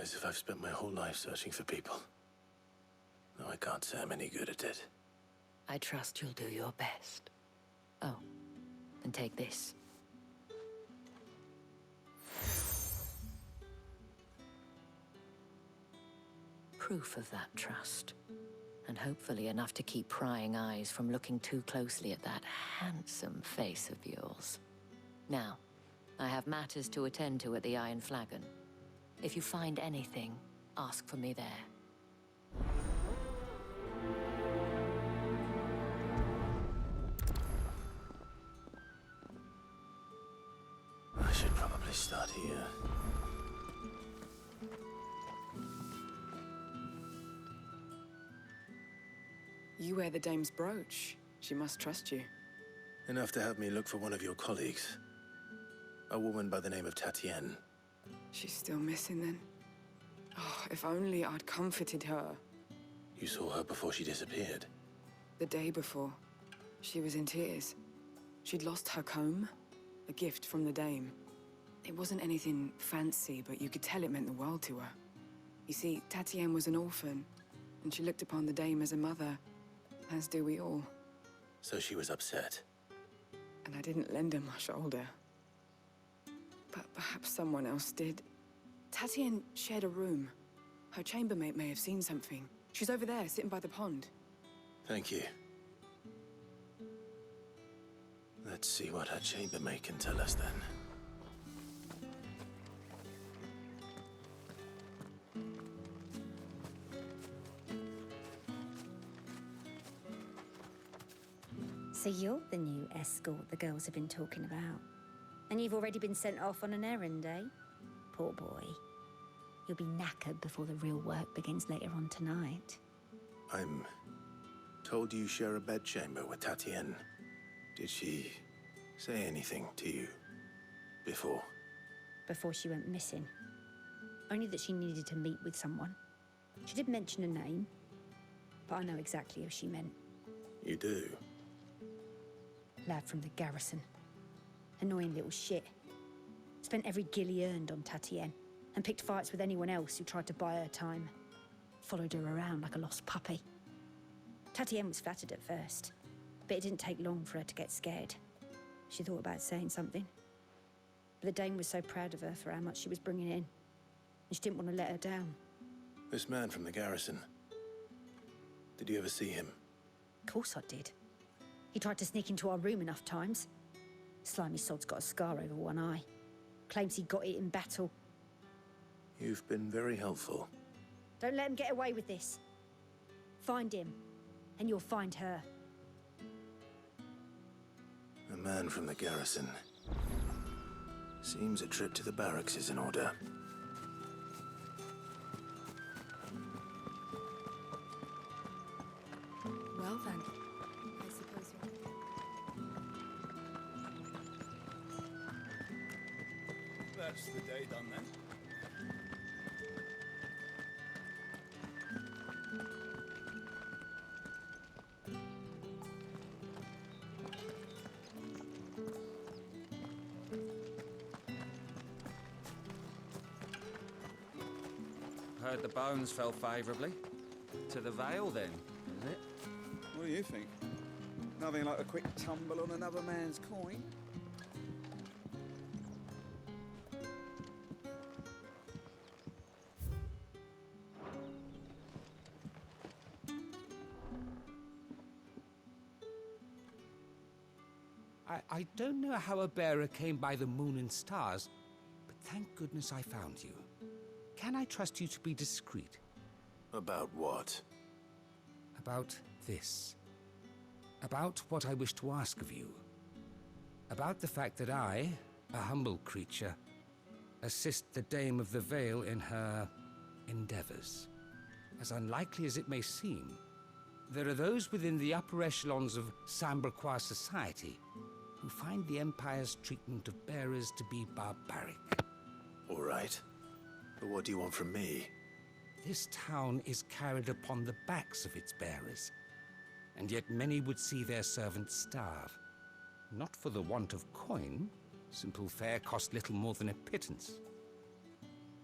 as if I've spent my whole life searching for people. No, I can't say I'm any good at it. I trust you'll do your best. Oh, and take this. Proof of that trust. And hopefully enough to keep prying eyes from looking too closely at that handsome face of yours. Now, I have matters to attend to at the Iron Flagon. If you find anything, ask for me there. I should probably start here. You wear the dame's brooch. She must trust you. Enough to have me look for one of your colleagues. A woman by the name of Tatienne. She's still missing then? Oh, if only I'd comforted her. You saw her before she disappeared? The day before. She was in tears. She'd lost her comb, a gift from the dame. It wasn't anything fancy, but you could tell it meant the world to her. You see, Tatienne was an orphan, and she looked upon the dame as a mother, as do we all. So she was upset. And I didn't lend her my shoulder. But perhaps someone else did. Tatienne shared a room. Her chambermaid may have seen something. She's over there, sitting by the pond. Thank you. Let's see what her chambermaid can tell us then. So you're the new escort the girls have been talking about. And you've already been sent off on an errand, eh? Poor boy. You'll be knackered before the real work begins later on tonight. I'm told you share a bedchamber with Tatienne. Did she say anything to you before? Before she went missing. Only that she needed to meet with someone. She did mention a name, but I know exactly who she meant. You do? Lad from the garrison. Annoying little shit. Spent every guil he earned on Tatienne, and picked fights with anyone else who tried to buy her time. Followed her around like a lost puppy. Tatienne was flattered at first, but it didn't take long for her to get scared. She thought about saying something. But the dame was so proud of her for how much she was bringing in, and she didn't want to let her down. This man from the garrison. Did you ever see him? Of course I did. He tried to sneak into our room enough times. Slimy sod's got a scar over one eye. Claims he got it in battle. You've been very helpful. Don't let him get away with this. Find him, and you'll find her. A man from the garrison. Seems a trip to the barracks is in order. Well then, I suppose you're... That's the day done then. Heard the bones fell favourably. To the Vale, then, is it? What do you think? Nothing like a quick tumble on another man's coin? I don't know how a bearer came by the moon and stars, but thank goodness I found you. Can I trust you to be discreet? About what? About this. About what I wish to ask of you. About the fact that I, a humble creature, assist the Dame of the Vale in her endeavors. As unlikely as it may seem, there are those within the upper echelons of Samberquois society who find the Empire's treatment of bearers to be barbaric. All right. But what do you want from me? This town is carried upon the backs of its bearers, and yet many would see their servants starve. Not for the want of coin. Simple fare cost little more than a pittance.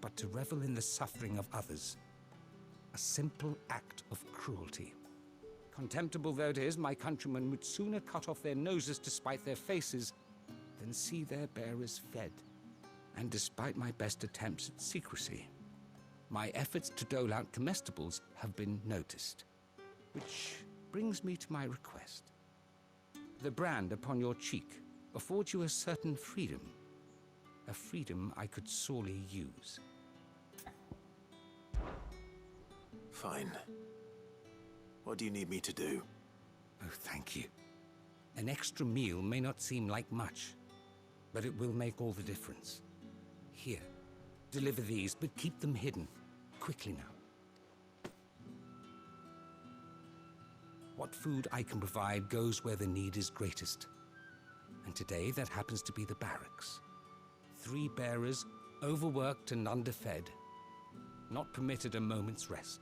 but to revel in the suffering of others. A simple act of cruelty. Contemptible though it is, my countrymen would sooner cut off their noses to spite their faces than see their bearers fed. And despite my best attempts at secrecy, my efforts to dole out comestibles have been noticed. Which brings me to my request. The brand upon your cheek affords you a certain freedom. A freedom I could sorely use. Fine. What do you need me to do? Oh, thank you. An extra meal may not seem like much, but it will make all the difference. Here, deliver these, but keep them hidden. Quickly now. What food I can provide goes where the need is greatest. And today, that happens to be the barracks. 3 bearers, overworked and underfed, not permitted a moment's rest.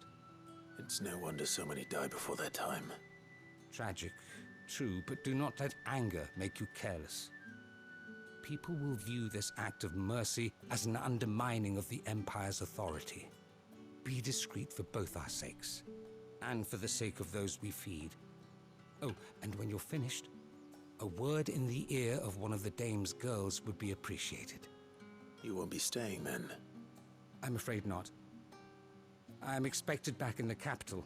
It's no wonder so many die before their time. Tragic, true, but do not let anger make you careless. People will view this act of mercy as an undermining of the Empire's authority. Be discreet for both our sakes, and for the sake of those we feed. Oh, and when you're finished, a word in the ear of one of the Dame's girls would be appreciated. You won't be staying then? I'm afraid not. I'm expected back in the capital,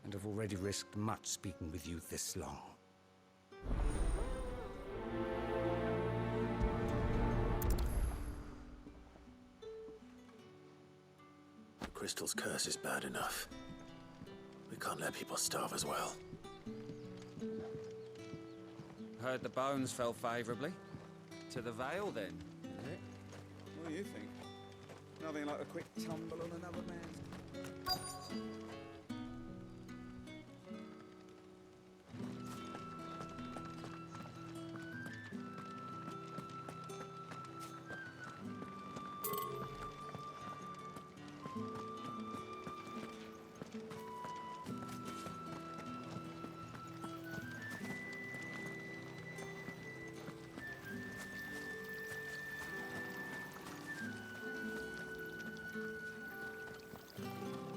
and have already risked much speaking with you this long. The Crystal's curse is bad enough. We can't let people starve as well. Heard the bones fell favorably. To the Vale, then, is it? What do you think? Nothing like a quick tumble on another man's...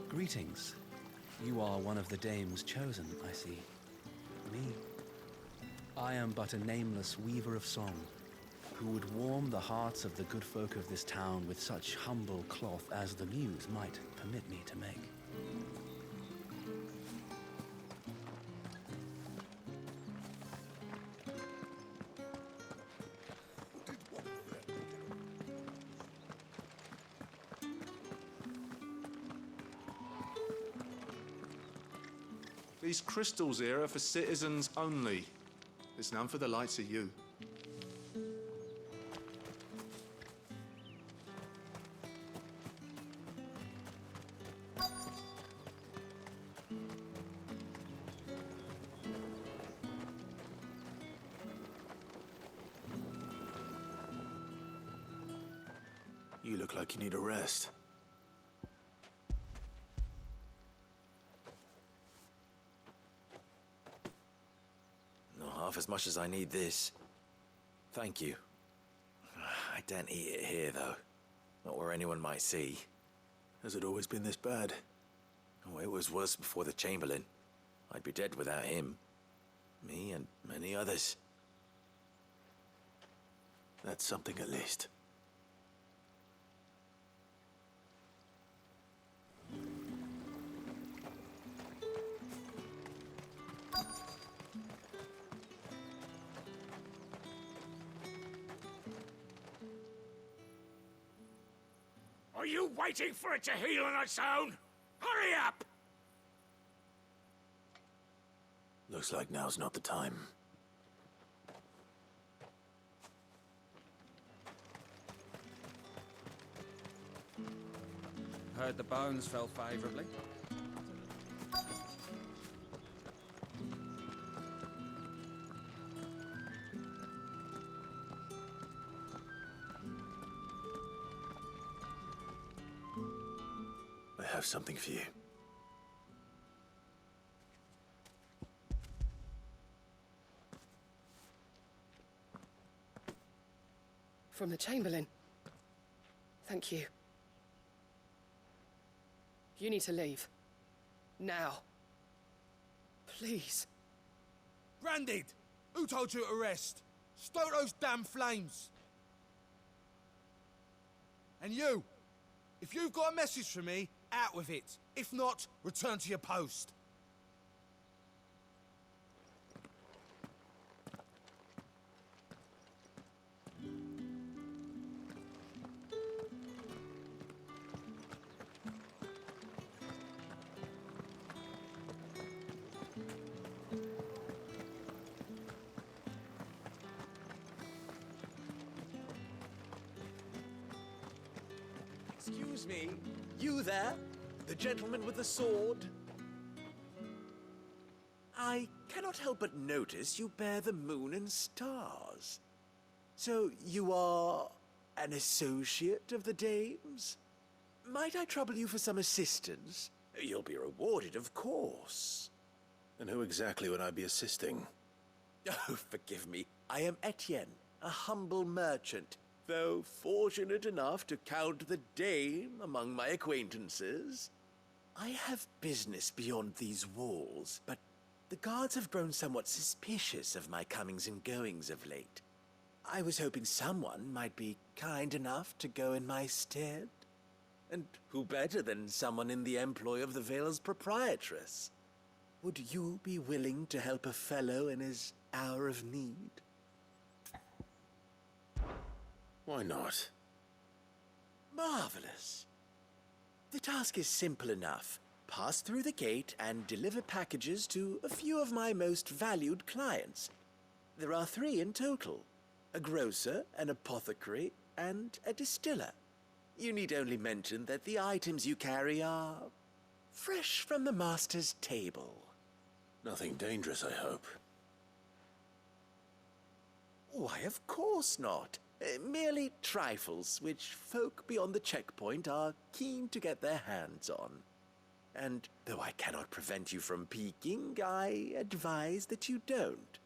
Greetings. You are one of the dames chosen, I see. Me? I am but a nameless weaver of song, who would warm the hearts of the good folk of this town with such humble cloth as the muse might permit me to make. These crystals here are for citizens only. There's none for the likes of you. You look like you need a rest. Half as much as I need this. Thank you. I daren't eat it here, though. Not where anyone might see. Has it always been this bad? Oh, it was worse before the Chamberlain. I'd be dead without him. Me and many others. That's something at least. Are you waiting for it to heal on its own? Hurry up! Looks like now's not the time. Heard the bones fell favorably. I have something for you. From the Chamberlain. Thank you. You need to leave. Now. Please. Branded! Who told you to rest? Stoke those damn flames! And you! If you've got a message for me, out with it. If not, return to your post. Excuse me, you there? The gentleman with the sword? I cannot help but notice you bear the moon and stars. So you are an associate of the dames? Might I trouble you for some assistance? You'll be rewarded, of course. And who exactly would I be assisting? Oh, forgive me. I am Etienne, a humble merchant, though fortunate enough to count the dame among my acquaintances. I have business beyond these walls, but the guards have grown somewhat suspicious of my comings and goings of late. I was hoping someone might be kind enough to go in my stead. And who better than someone in the employ of the Vale's proprietress? Would you be willing to help a fellow in his hour of need? Why not? Marvelous. The task is simple enough. Pass through the gate and deliver packages to a few of my most valued clients. There are 3 in total: a grocer, an apothecary, and a distiller. You need only mention that the items you carry are fresh from the master's table. Nothing dangerous, I hope. Why, of course not. Merely trifles which folk beyond the checkpoint are keen to get their hands on. And though I cannot prevent you from peeking, I advise that you don't.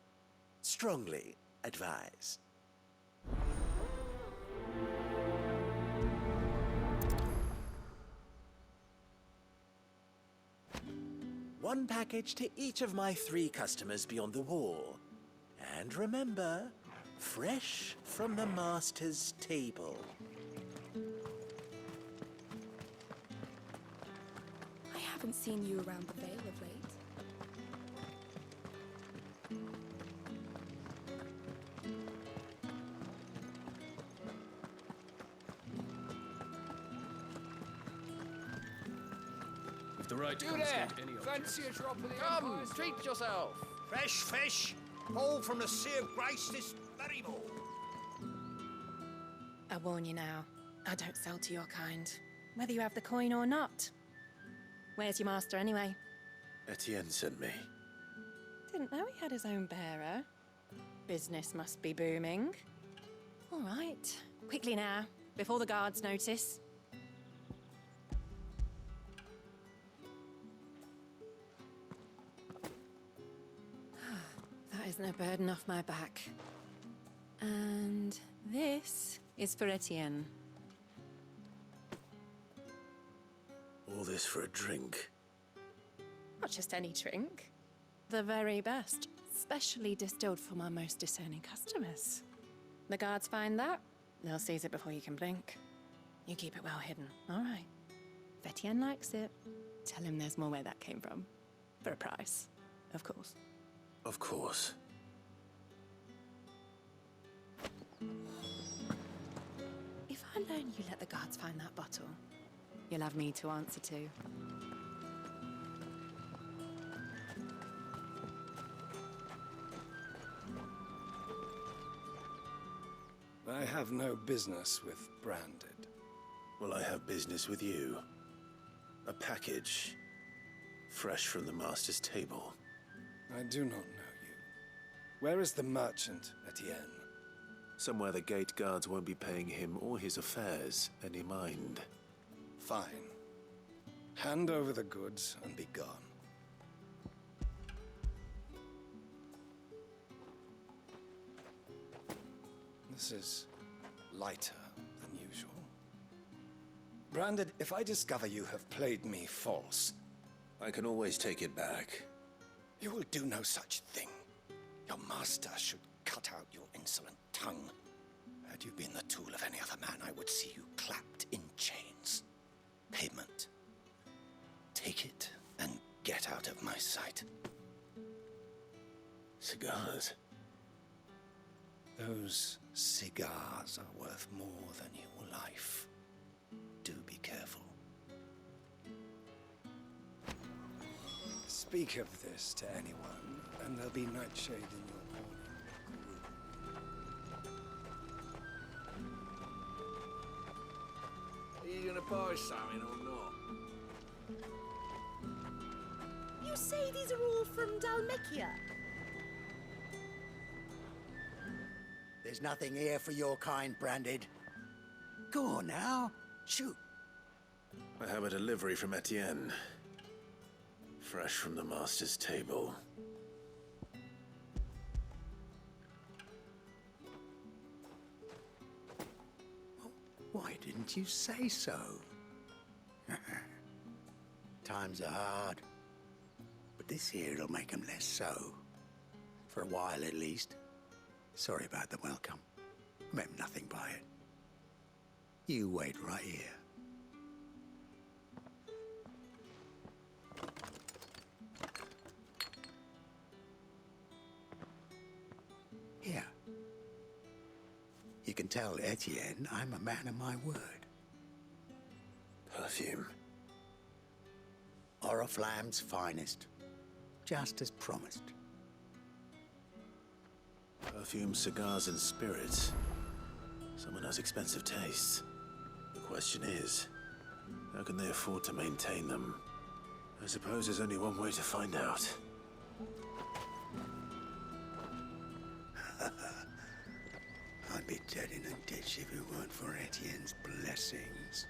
Strongly advise. One package to each of my 3 customers beyond the wall. And remember, fresh from the master's table. I haven't seen you around the Vale of late. If the right You comes there! against any Fancy a drop of the Come, Empire's treat yourself. Fresh fish, all from the Sea of Grace this very morning. I warn you now, I don't sell to your kind, whether you have the coin or not. Where's your master anyway? Etienne sent me. Didn't know he had his own bearer. Business must be booming. All right, quickly now, before the guards notice. That isn't a burden off my back. And this is for Etienne. All this for a drink. Not just any drink. The very best, specially distilled for my most discerning customers. The guards find that, they'll seize it before you can blink. You keep it well hidden, all right? If Etienne likes it, tell him there's more where that came from. For a price, of course. Of course. If I learn you let the guards find that bottle, you'll have me to answer to. I have no business with Branded. Well, I have business with you. A package, fresh from the master's table. I do not know you. Where is the merchant, Etienne? Somewhere the gate guards won't be paying him or his affairs any mind. Fine. Hand over the goods and be gone. This is lighter than usual. Branded, if I discover you have played me false... I can always take it back. You will do no such thing. Your master should cut out your insolent tongue. Had you been the tool of any other man, I would see you clapped in chains. Payment. Take it and get out of my sight. Cigars? Those cigars are worth more than your life. Do be careful. Speak of this to anyone, and there'll be nightshade in your morning. Are you gonna buy something or not? You say these are all from Dalmekia? There's nothing here for your kind, Branded. Go on now, shoot. I have a delivery from Etienne. Fresh from the master's table. Why didn't you say so? Times are hard. But this here'll make 'em less so. For a while, at least. Sorry about the welcome. Meant nothing by it. You wait right here. Here. You can tell Etienne I'm a man of my word. Perfume. Oriflamme's finest. Just as promised. Perfume, cigars, and spirits. Someone has expensive tastes. The question is, how can they afford to maintain them? I suppose there's only one way to find out. I'd be dead in a ditch if it weren't for Etienne's blessings.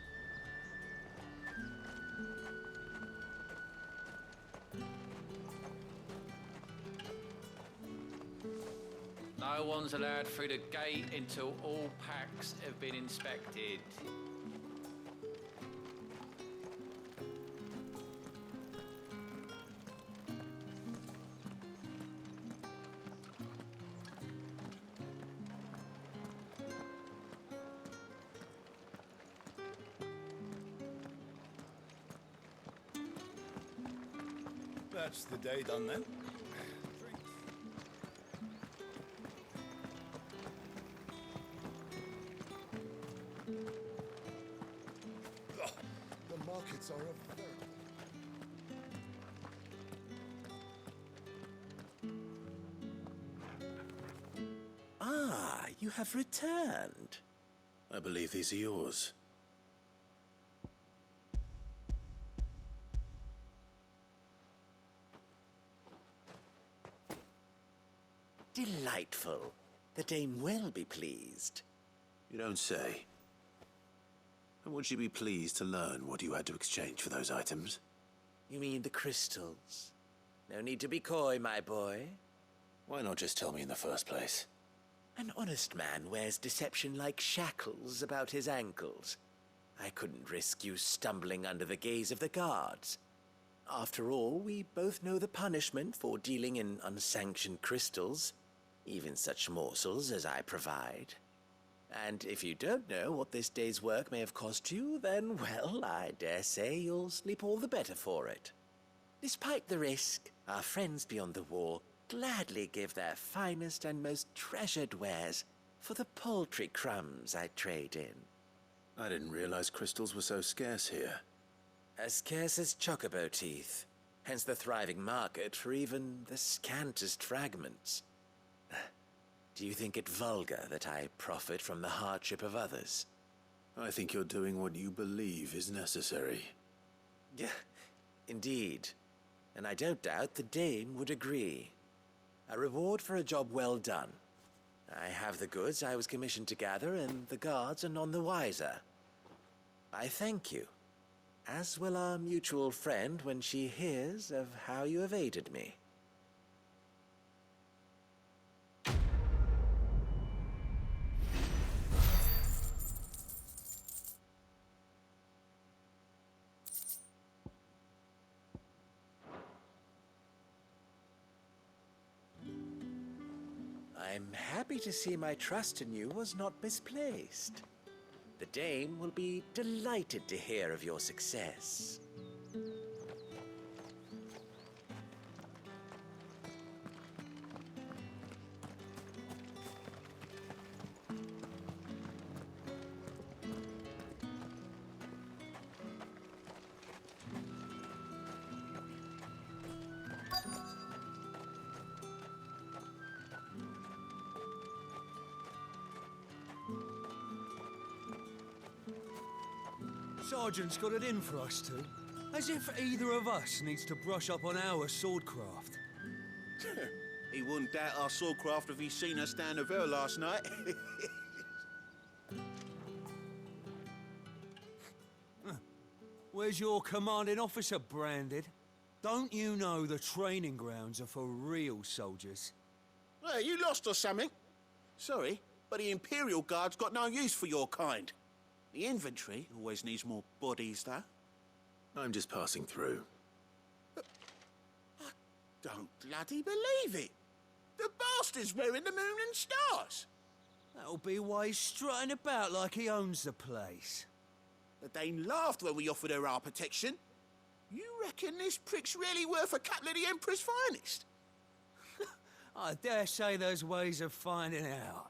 No one's allowed through the gate until all packs have been inspected. That's the day done then. The markets are a very... Ah, you have returned. I believe these are yours. Delightful. The dame will be pleased. You don't say. And would she be pleased to learn what you had to exchange for those items? You mean the crystals? No need to be coy, my boy. Why not just tell me in the first place? An honest man wears deception like shackles about his ankles. I couldn't risk you stumbling under the gaze of the guards. After all, we both know the punishment for dealing in unsanctioned crystals, even such morsels as I provide. And if you don't know what this day's work may have cost you, then, well, I dare say you'll sleep all the better for it. Despite the risk, our friends beyond the wall gladly give their finest and most treasured wares for the paltry crumbs I trade in. I didn't realize crystals were so scarce here. As scarce as chocobo teeth, hence the thriving market for even the scantest fragments. Do you think it vulgar that I profit from the hardship of others? I think you're doing what you believe is necessary. Yeah, indeed. And I don't doubt the dame would agree. A reward for a job well done. I have the goods I was commissioned to gather, and the guards are none the wiser. I thank you, as will our mutual friend when she hears of how you have aided me. I'm happy to see my trust in you was not misplaced. The Dame will be delighted to hear of your success. Sergeant's got it in for us two. As if either of us needs to brush up on our swordcraft. He wouldn't doubt our swordcraft if he'd seen us down the Vale last night. Where's your commanding officer branded? Don't you know the training grounds are for real soldiers? Hey, you lost or something? Sorry, but the Imperial Guard's got no use for your kind. The infantry always needs more bodies, though. I'm just passing through. I don't bloody believe it. The bastard's wearing the moon and stars. That'll be why he's strutting about like he owns the place. The Dane laughed when we offered her our protection. You reckon this prick's really worth a couple of the Emperor's finest? I dare say there's ways of finding out.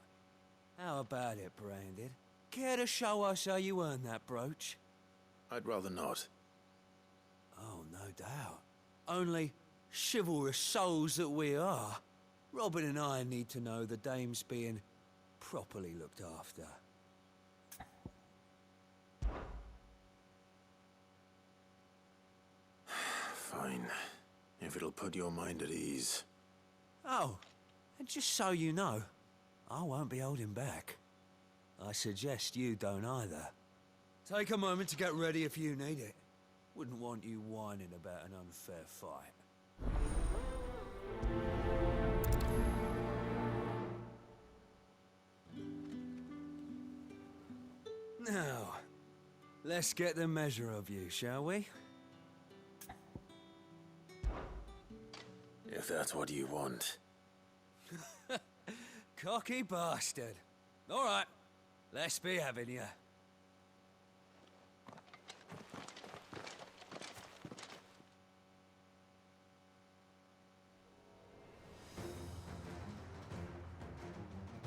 How about it, Branded? Care to show us how you earned that brooch? I'd rather not. Oh, no doubt. Only chivalrous souls that we are, Robin and I need to know the Dame's being properly looked after. Fine. If it'll put your mind at ease. Oh, and just so you know, I won't be holding back. I suggest you don't either. Take a moment to get ready if you need it. Wouldn't want you whining about an unfair fight. Now, let's get the measure of you, shall we? If that's what you want. Cocky bastard. All right, let's be having you.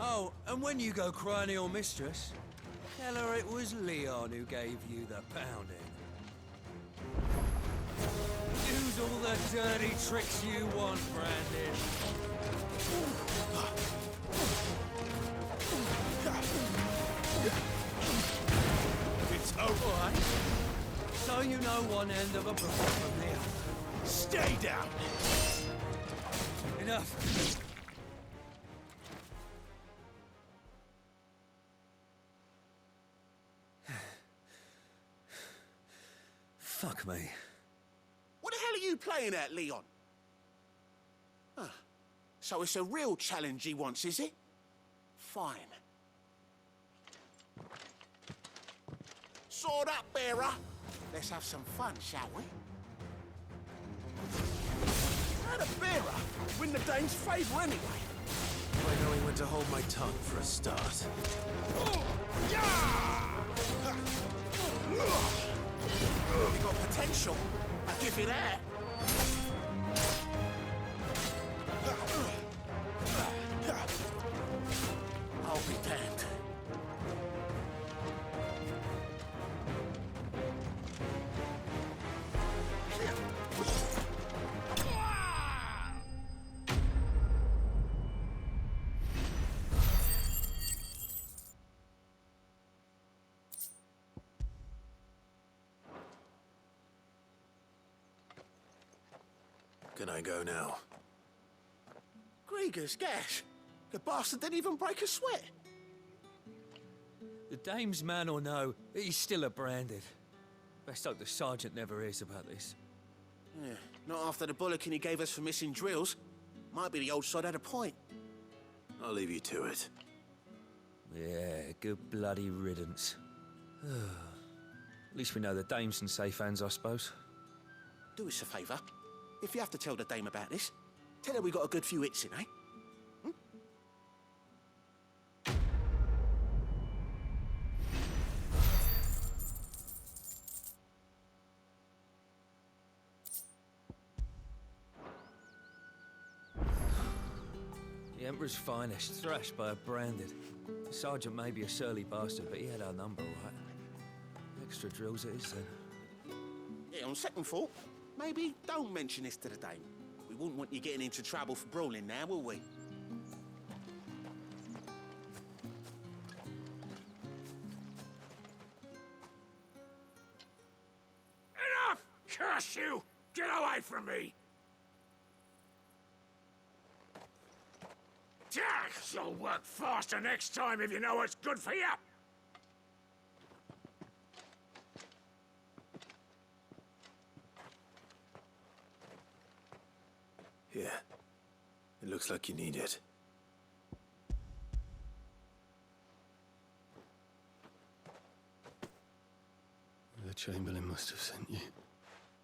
Oh, and when you go crying to your mistress, tell her it was Leon who gave you the pounding. Use all the dirty tricks you want, Brandon. It's over. All right. So you know one end of a brook from the other. Stay down! Enough. Fuck me. What the hell are you playing at, Leon? Ah, so it's a real challenge he wants, is it? Fine. Sword up, bearer. Let's have some fun, shall we? How the bearer win the Dane's favour anyway? By knowing when to hold my tongue for a start. You got potential. I give you that. I'll be damned. Can I go now? Grieger's gash. The bastard didn't even break a sweat. The Dame's man or no, he's still a Branded. Best hope the Sergeant never hears about this. Yeah, not after the bullocking he gave us for missing drills. Might be the old sod had a point. I'll leave you to it. Yeah, good bloody riddance. At least we know the Dame's in safe hands, I suppose. Do us a favour. If you have to tell the Dame about this, tell her we got a good few hits in, eh? Emperor's finest, thrashed by a branded. The sergeant may be a surly bastard, but he had our number, right? Extra drills it is, then. Yeah, on second thought, maybe don't mention this to the dame. We wouldn't want you getting into trouble for brawling now, will we? Enough! Curse you! Get away from me! You'll work faster next time if you know what's good for you! Here. It looks like you need it. The Chamberlain must have sent you,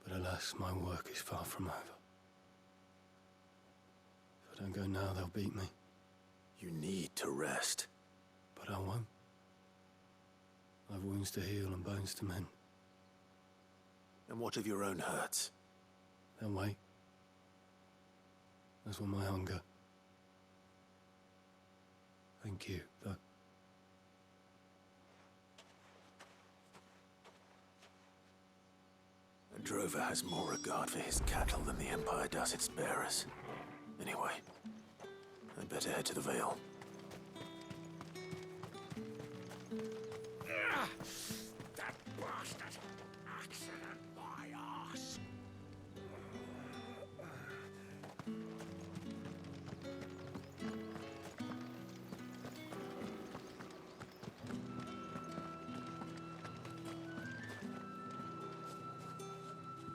but alas, my work is far from over. If I don't go now, they'll beat me. You need to rest. But I won't. I've wounds to heal and bones to mend. And what of your own hurts? They'll wait. As will my hunger. Thank you, though. A drover has more regard for his cattle than the Empire does its bearers. Anyway, I'd better head to the Vale. That bastard! Accident, my arse!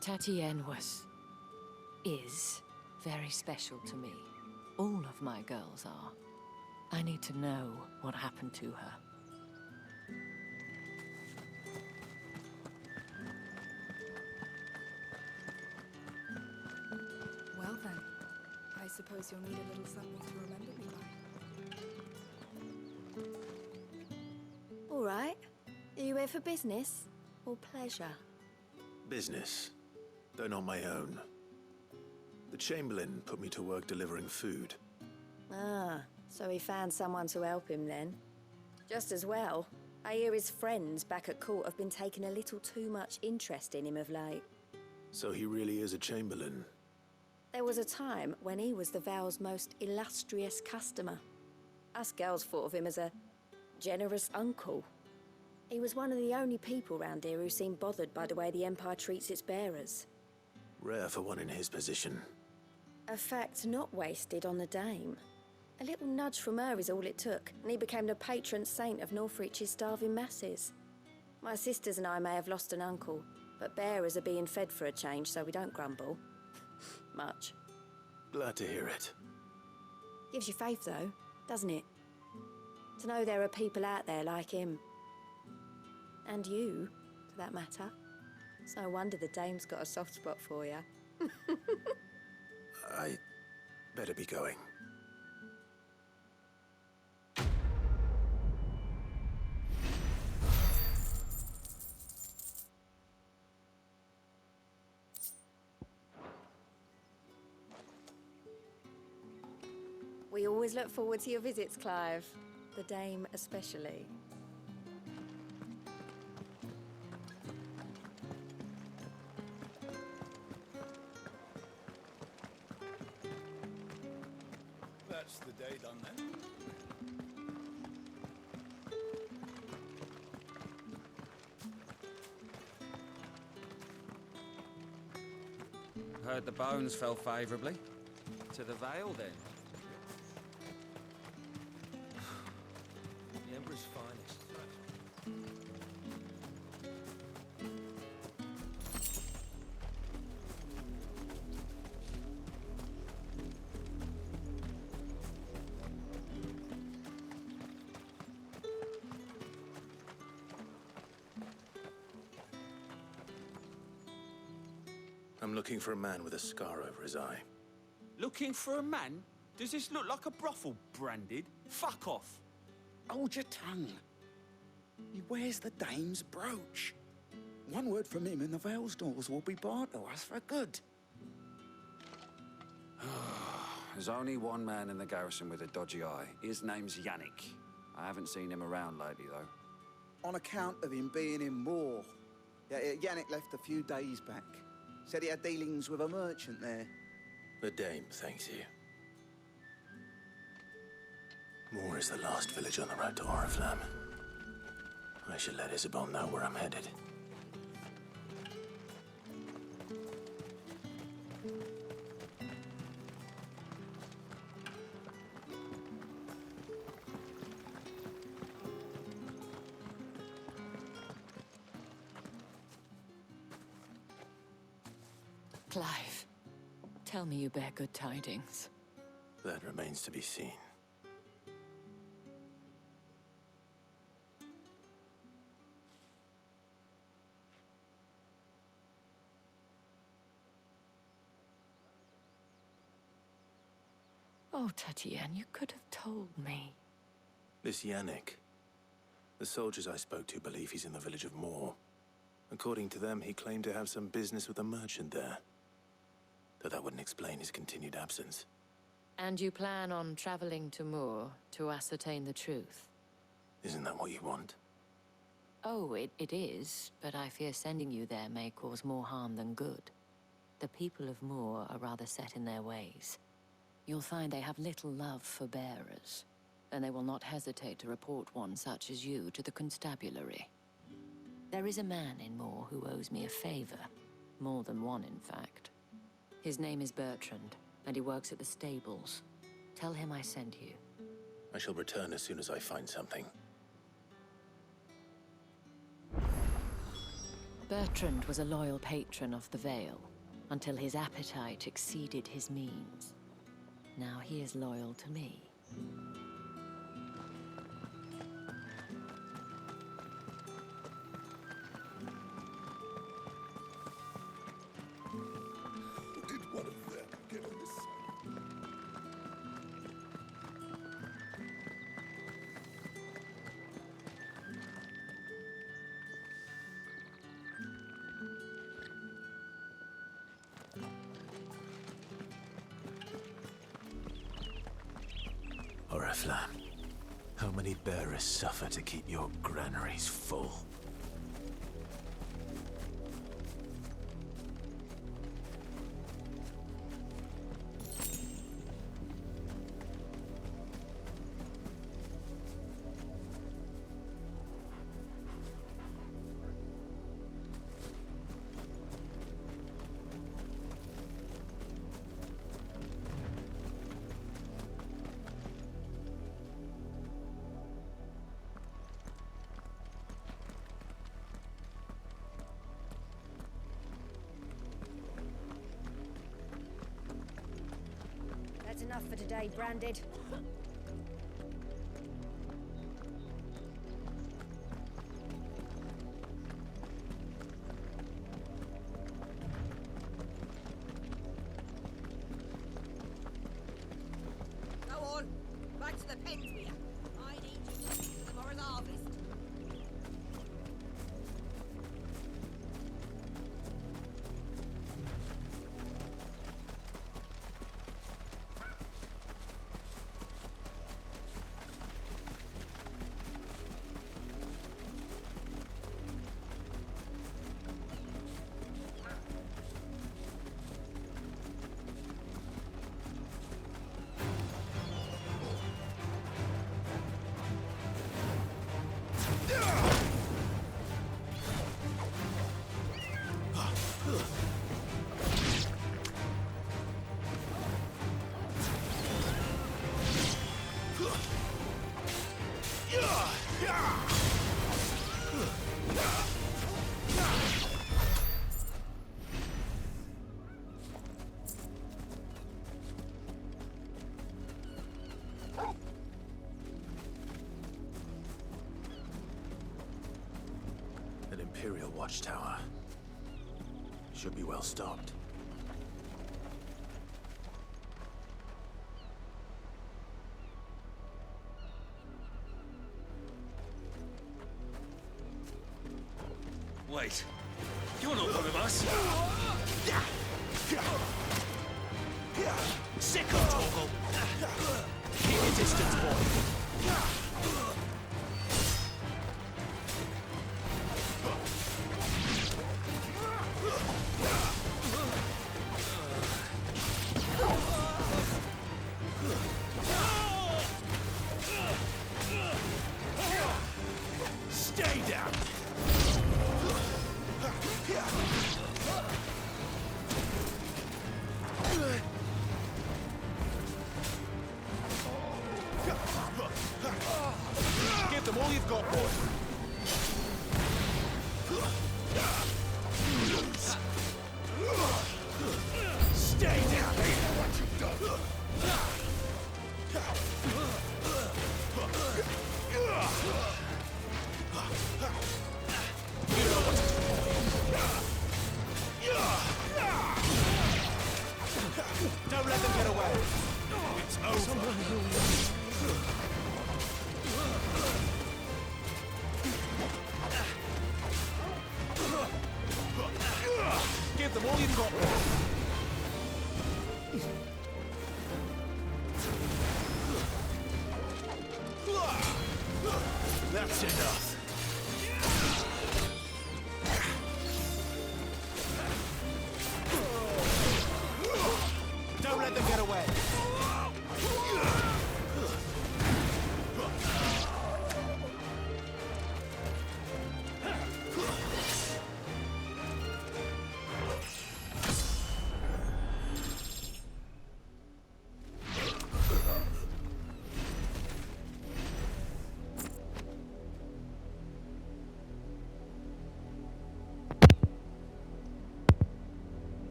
Tatienne is very special to me. All of my girls are. I need to know what happened to her. Well then, I suppose you'll need a little something to remember me by. All right. Are you here for business or pleasure? Business, though not my own. The Chamberlain put me to work delivering food. Ah, so he found someone to help him then. Just as well. I hear his friends back at court have been taking a little too much interest in him of late. So he really is a Chamberlain. There was a time when he was the Vale's most illustrious customer. Us girls thought of him as a generous uncle. He was one of the only people round here who seemed bothered by the way the Empire treats its bearers. Rare for one in his position. A fact not wasted on the dame. A little nudge from her is all it took, and he became the patron saint of Northreach's starving masses. My sisters and I may have lost an uncle, but bearers are being fed for a change, so we don't grumble. Much. Glad to hear it. Gives you faith, though, doesn't it? To know there are people out there like him. And you, for that matter. It's no wonder the dame's got a soft spot for you. I better be going. We always look forward to your visits, Clive. The dame especially. That's the day done then. Heard the bones fell favourably. To the Vale, then. The Emperor's finest. I'm looking for a man with a scar over his eye. Looking for a man? Does this look like a brothel, branded? Fuck off. Hold your tongue. He wears the dame's brooch. One word from him and the Vale's doors will be barred to us for good. There's only one man in the garrison with a dodgy eye. His name's Yannick. I haven't seen him around lately, though. On account of him being in war. Yeah, Yannick left a few days back. Said he had dealings with a merchant there. The Dame thanks you. Moor is the last village on the road to Oriflamme. I should let Isabel know where I'm headed. Clive, tell me you bear good tidings. That remains to be seen. Oh, Tatienne, you could have told me. This Yannick. The soldiers I spoke to believe he's in the village of Moor. According to them, he claimed to have some business with a merchant there. Though that wouldn't explain his continued absence. And you plan on traveling to Moor to ascertain the truth? Isn't that what you want? Oh, it is, but I fear sending you there may cause more harm than good. The people of Moor are rather set in their ways. You'll find they have little love for bearers, and they will not hesitate to report one such as you to the constabulary. There is a man in Moor who owes me a favor. More than one, in fact. His name is Bertrand, and he works at the stables. Tell him I sent you. I shall return as soon as I find something. Bertrand was a loyal patron of the Vale, until his appetite exceeded his means. Now he is loyal to me. Did one of them get on this side? Oriflamme, how many bearers suffer to keep your granaries full? That's enough for today, Branded. Go on, back to the pens, Mia. I need you to listen to tomorrow's harvest. An Imperial watchtower. Should be well stocked. Wait. You're not one of us! Sick of Torgal! Keep your distance, boy! Stay down! Give them all you've got, boy. Stay down! What you've done! Don't let them get away. It's over. Give them all you've got, boy. That's enough. Don't let them get away.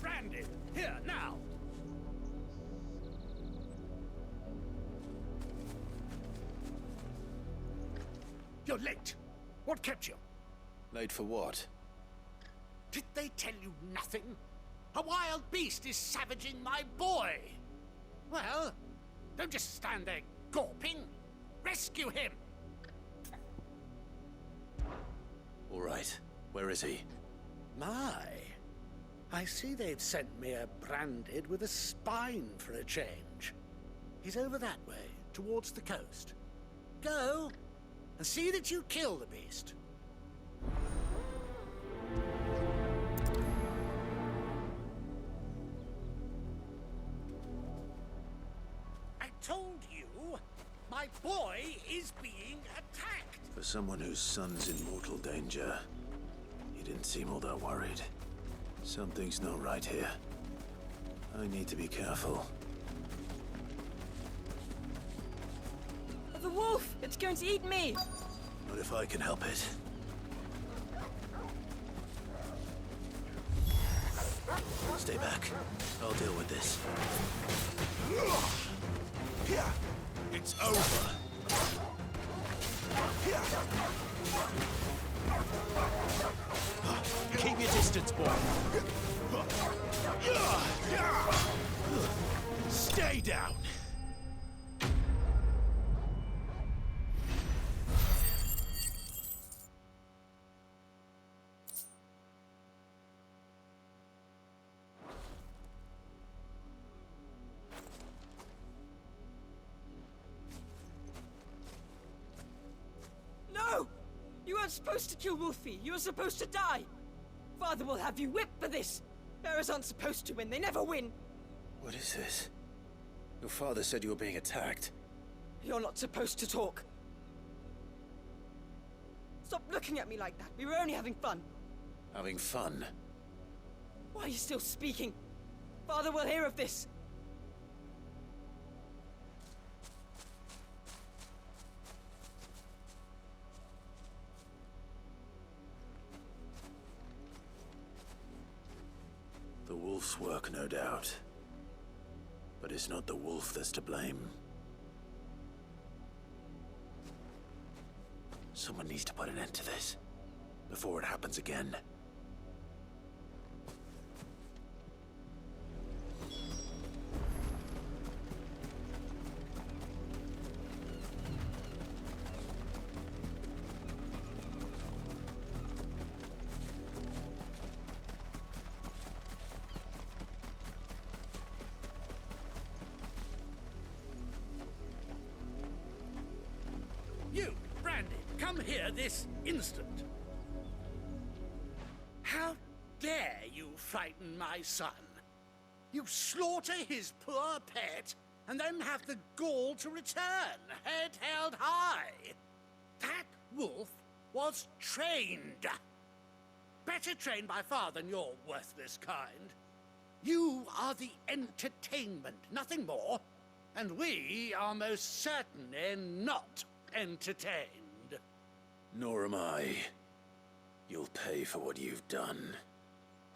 Branded! Here, now! You're late. What kept you? Late for what? Did they tell you nothing? A wild beast is savaging my boy! Well, don't just stand there gawping. Rescue him! All right. Where is he? My. I see they've sent me a Branded with a spine for a change. He's over that way, towards the coast. Go, and see that you kill the beast. I told you, my boy is being attacked. For someone whose son's in mortal danger, he didn't seem all that worried. Something's not right here. I need to be careful. The wolf! It's going to eat me! Not if I can help it. Stay back. I'll deal with this. It's over. Keep your distance, boy. Stay down. No! You weren't supposed to kill Wolfie. You were supposed to die. Father will have you whipped for this. Bearers aren't supposed to win. They never win. What is this? Your father said you were being attacked. You're not supposed to talk. Stop looking at me like that. We were only having fun. Having fun? Why are you still speaking? Father will hear of this. The wolf's work, no doubt. But it's not the wolf that's to blame. Someone needs to put an end to this, before it happens again. You, Brandy, come here this instant. How dare you frighten my son? You slaughter his poor pet, and then have the gall to return, head held high. That wolf was trained. Better trained by far than your worthless kind. You are the entertainment, nothing more. And we are most certainly not entertained. Nor am I. You'll pay for what you've done.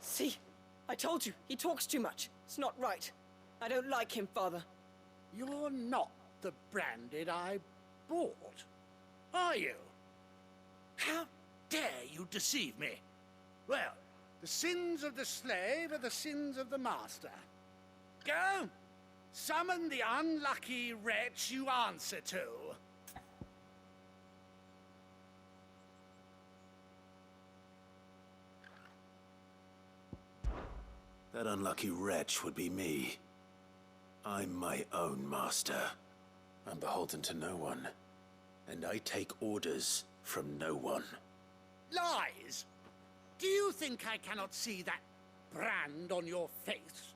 See? I told you. He talks too much. It's not right. I don't like him, Father. You're not the branded I bought, are you? How dare you deceive me? Well, the sins of the slave are the sins of the master. Go! Summon the unlucky wretch you answer to. That unlucky wretch would be me. I'm my own master. I'm beholden to no one. And I take orders from no one. Lies! Do you think I cannot see that brand on your face?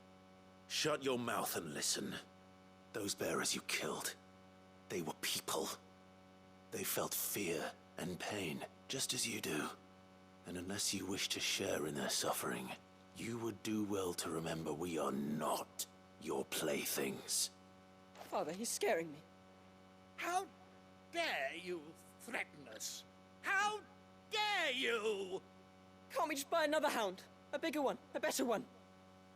Shut your mouth and listen. Those bearers you killed, they were people. They felt fear and pain, just as you do. And unless you wish to share in their suffering, you would do well to remember we are not your playthings. Father, he's scaring me. How dare you threaten us? How dare you? Can't we just buy another hound? A bigger one, a better one.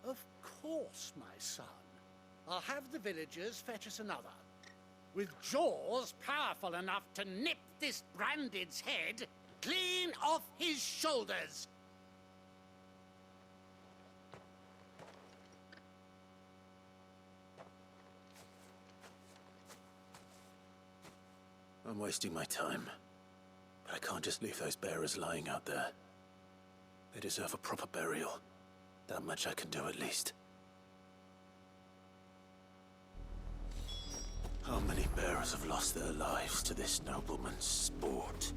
Of course, my son. I'll have the villagers fetch us another. With jaws powerful enough to nip this branded's head clean off his shoulders. I'm wasting my time. But I can't just leave those bearers lying out there. They deserve a proper burial. That much I can do at least. How many bearers have lost their lives to this nobleman's sport.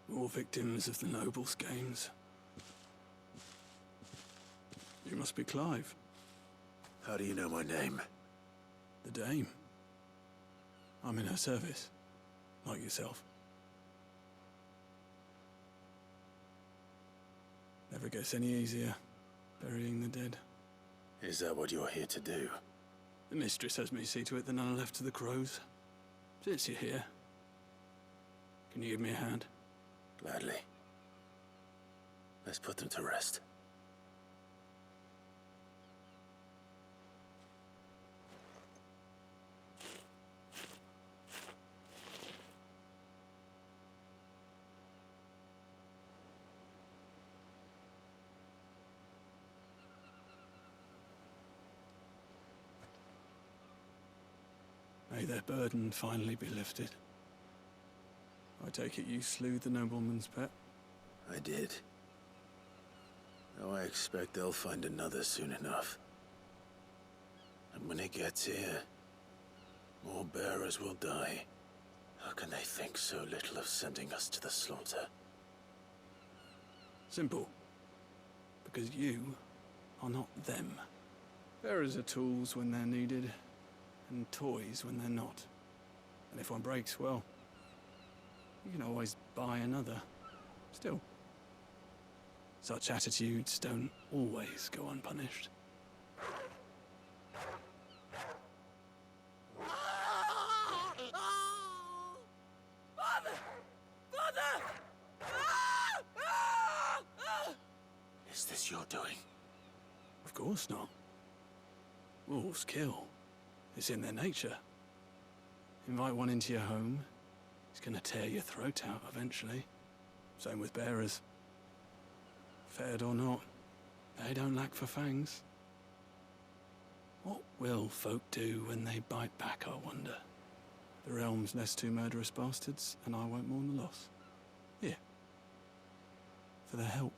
More victims of the nobles' games. You must be Clive. How do you know my name? The Dame. I'm in her service, like yourself. Never gets any easier, burying the dead. Is that what you're here to do? The mistress has me see to it that none are left to the crows. Since you're here, can you give me a hand? Gladly. Let's put them to rest. May their burden finally be lifted. I take it you slew the nobleman's pet? I did. Now I expect they'll find another soon enough. And when it gets here, more bearers will die. How can they think so little of sending us to the slaughter? Simple. Because you are not them. Bearers are tools when they're needed, and toys when they're not. And if one breaks, well, you can always buy another. Still, such attitudes don't always go unpunished. Father! Father! Is this your doing? Of course not. Wolves kill. It's in their nature. Invite one into your home, he's gonna tear your throat out eventually. Same with bearers. Fed or not, they don't lack for fangs. What will folk do when they bite back, I wonder? The realm's less two murderous bastards, and I won't mourn the loss. Here. For their help.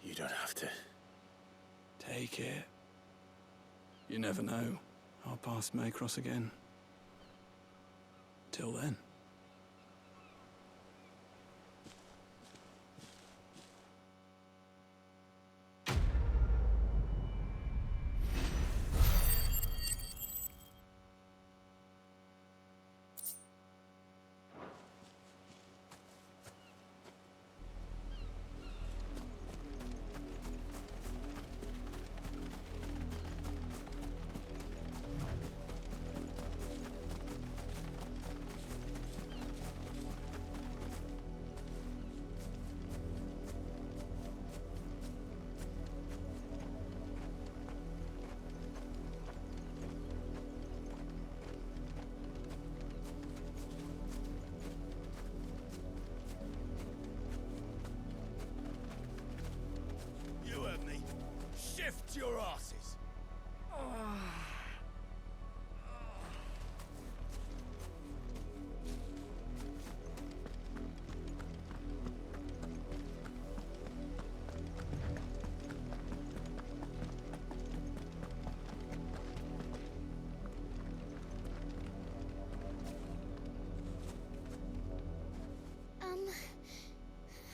You don't have to. Take it. You never know. Our paths may cross again. Till then. You heard me. Shift your asses.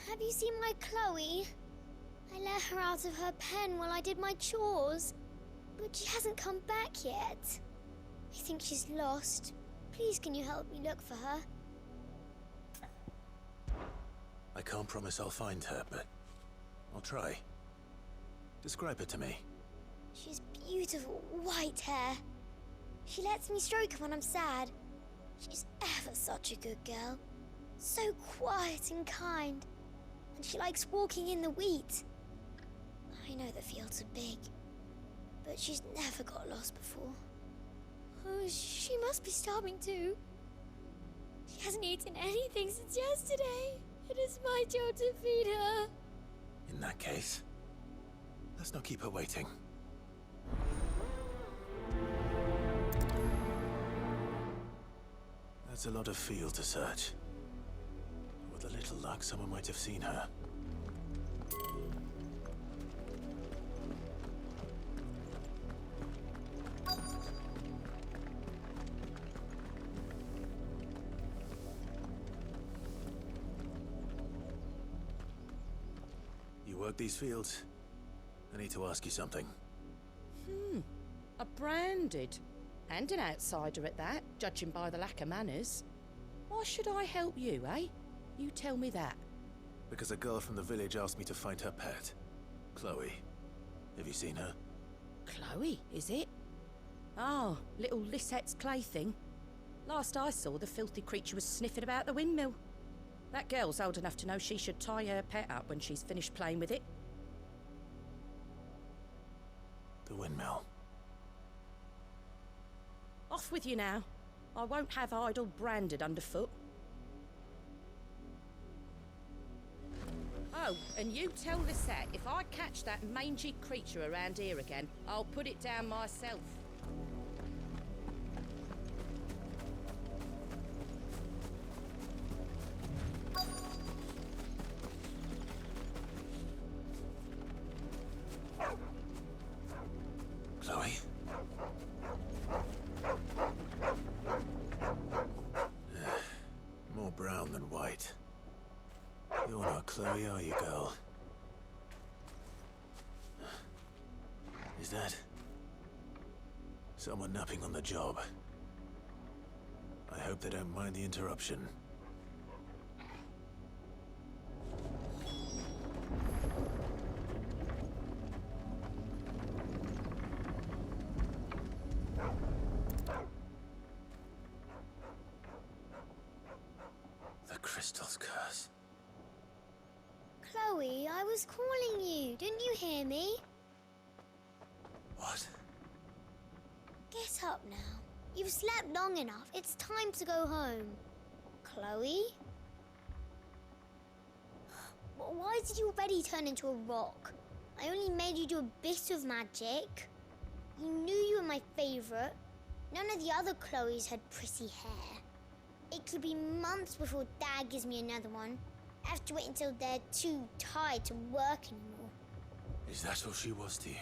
Have you seen my Chloe? I let her out of her pen while I did my chores, but she hasn't come back yet. I think she's lost. Please, can you help me look for her? I can't promise I'll find her, but I'll try. Describe her to me. She's beautiful white hair. She lets me stroke her when I'm sad. She's ever such a good girl. So quiet and kind. And she likes walking in the wheat. I know the fields are big, but she's never got lost before. Oh, she must be starving too. She hasn't eaten anything since yesterday. It is my job to feed her. In that case, Let's not keep her waiting. That's a lot of field to search. With a little luck, someone might have seen her. You work these fields? I need to ask you something. A branded. And an outsider at that, judging by the lack of manners. Why should I help you, eh? You tell me that. Because a girl from the village asked me to find her pet. Chloe. Have you seen her? Chloe, is it? Oh, little Lisette's plaything. Last I saw, the filthy creature was sniffing about the windmill. That girl's old enough to know she should tie her pet up when she's finished playing with it. The windmill. Off with you now. I won't have idle branded underfoot. Oh, and you tell Lisette, if I catch that mangy creature around here again, I'll put it down myself. Chloe? More brown than white. You're not Chloe, are you, girl? Is that someone napping on the job? I hope they don't mind the interruption. The crystal's curse. Chloe, I was calling you. Didn't you hear me? What? Get up now. You've slept long enough. It's time to go home. Chloe? Why did you already turn into a rock? I only made you do a bit of magic. You knew you were my favorite. None of the other Chloes had pretty hair. It could be months before Dad gives me another one. I have to wait until they're too tired to work anymore. Is that all she was to you?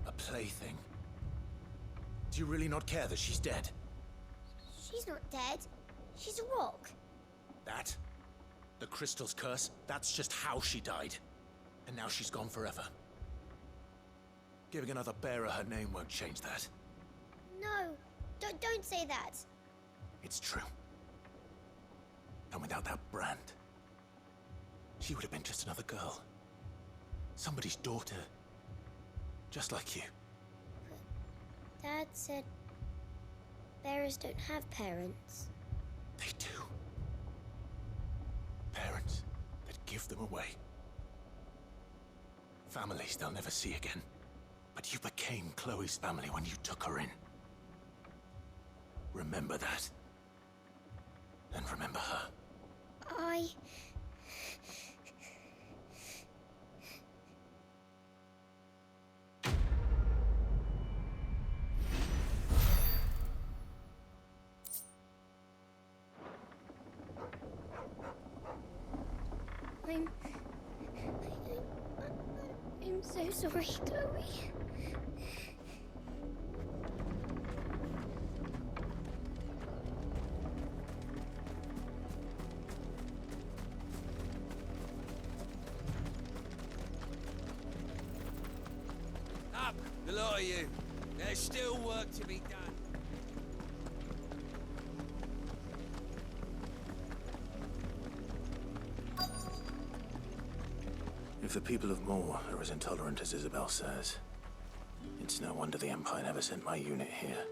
A plaything? Do you really not care that she's dead? She's not dead. She's a rock. That? The crystal's curse? That's just how she died. And now she's gone forever. Giving another bearer her name won't change that. No, don't say that. It's true. And without that brand, she would have been just another girl. Somebody's daughter. Just like you. Dad said bearers don't have parents. They do. Parents that give them away. Families they'll never see again. But you became Chloe's family when you took her in. Remember that. And remember her. I'm so sorry, Chloe. Up, the lot of you. There's still work to be done. If the people of Moor are as intolerant as Isabel says, it's no wonder the Empire never sent my unit here.